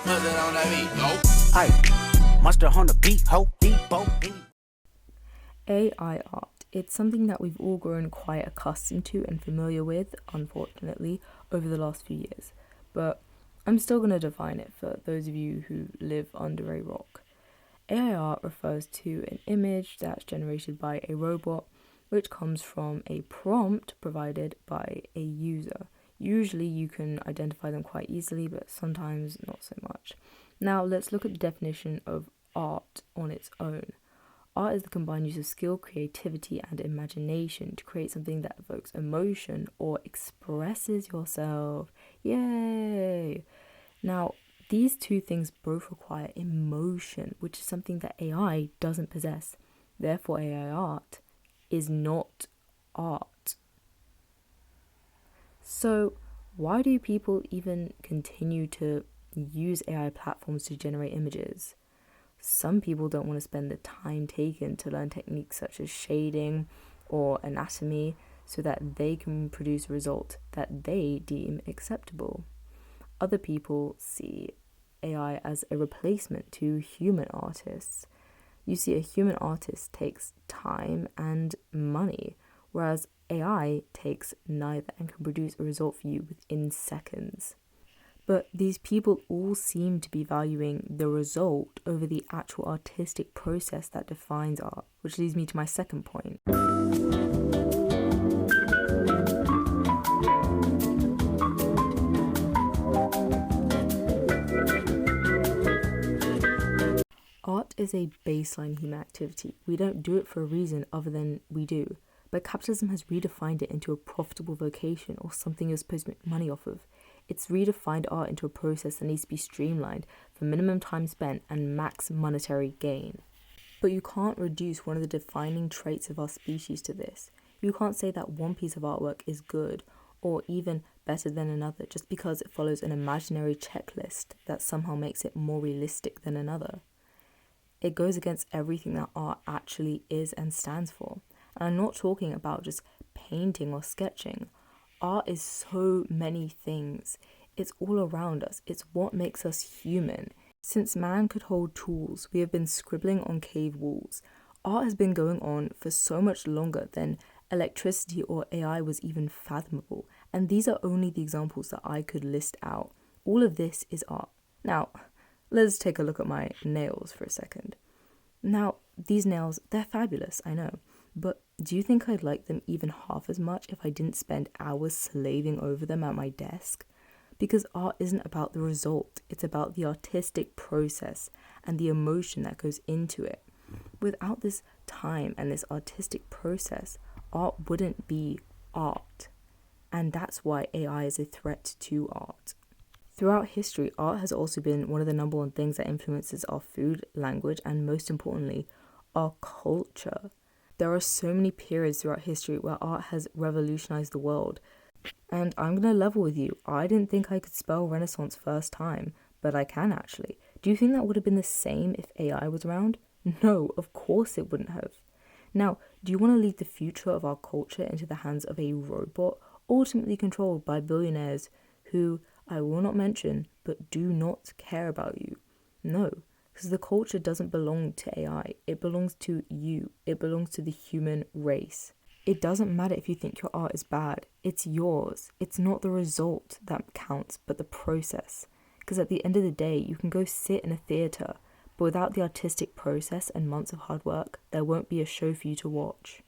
Put it on that beat, go. Aye, mustard on the beat, ho, beat, bo, beat. AI art. It's something that we've all grown quite accustomed to and familiar with, unfortunately, over the last few years. But I'm still going to define it for those of you who live under a rock. AI art refers to an image that's generated by a robot, which comes from a prompt provided by a user. Usually you can identify them quite easily, but sometimes not so much. Now let's look at the definition of art on its own. Art is the combined use of skill, creativity, and imagination to create something that evokes emotion or expresses yourself. Yay! Now, these two things both require emotion, which is something that AI doesn't possess. Therefore, AI art is not art. So, why do people even continue to use AI platforms to generate images? Some people don't want to spend the time taken to learn techniques such as shading or anatomy so that they can produce a result that they deem acceptable. Other people see AI as a replacement to human artists. You see, a human artist takes time and money, whereas AI takes neither and can produce a result for you within seconds. But these people all seem to be valuing the result over the actual artistic process that defines art, which leads me to my second point. Art is a baseline human activity. We don't do it for a reason other than we do. But capitalism has redefined it into a profitable vocation or something you're supposed to make money off of. It's redefined art into a process that needs to be streamlined for minimum time spent and max monetary gain. But you can't reduce one of the defining traits of our species to this. You can't say that one piece of artwork is good or even better than another just because it follows an imaginary checklist that somehow makes it more realistic than another. It goes against everything that art actually is and stands for. And I'm not talking about just painting or sketching. Art is so many things. It's all around us. It's what makes us human. Since man could hold tools, we have been scribbling on cave walls. Art has been going on for so much longer than electricity or AI was even fathomable. And these are only the examples that I could list out. All of this is art. Now, let's take a look at my nails for a second. Now, these nails, they're fabulous, I know. But do you think I'd like them even half as much if I didn't spend hours slaving over them at my desk? Because art isn't about the result, it's about the artistic process and the emotion that goes into it. Without this time and this artistic process, art wouldn't be art. And that's why AI is a threat to art. Throughout history, art has also been one of the number one things that influences our food, language, and most importantly, our culture. There are so many periods throughout history where art has revolutionized the world. And I'm going to level with you. I didn't think I could spell Renaissance first time, but I can actually. Do you think that would have been the same if AI was around? No, of course it wouldn't have. Now, do you want to leave the future of our culture into the hands of a robot, ultimately controlled by billionaires who I will not mention, but do not care about you? No. Because the culture doesn't belong to AI. It belongs to you. It belongs to the human race. It doesn't matter if you think your art is bad. It's yours. It's not the result that counts, but the process. Because at the end of the day, you can go sit in a theatre, but without the artistic process and months of hard work, there won't be a show for you to watch.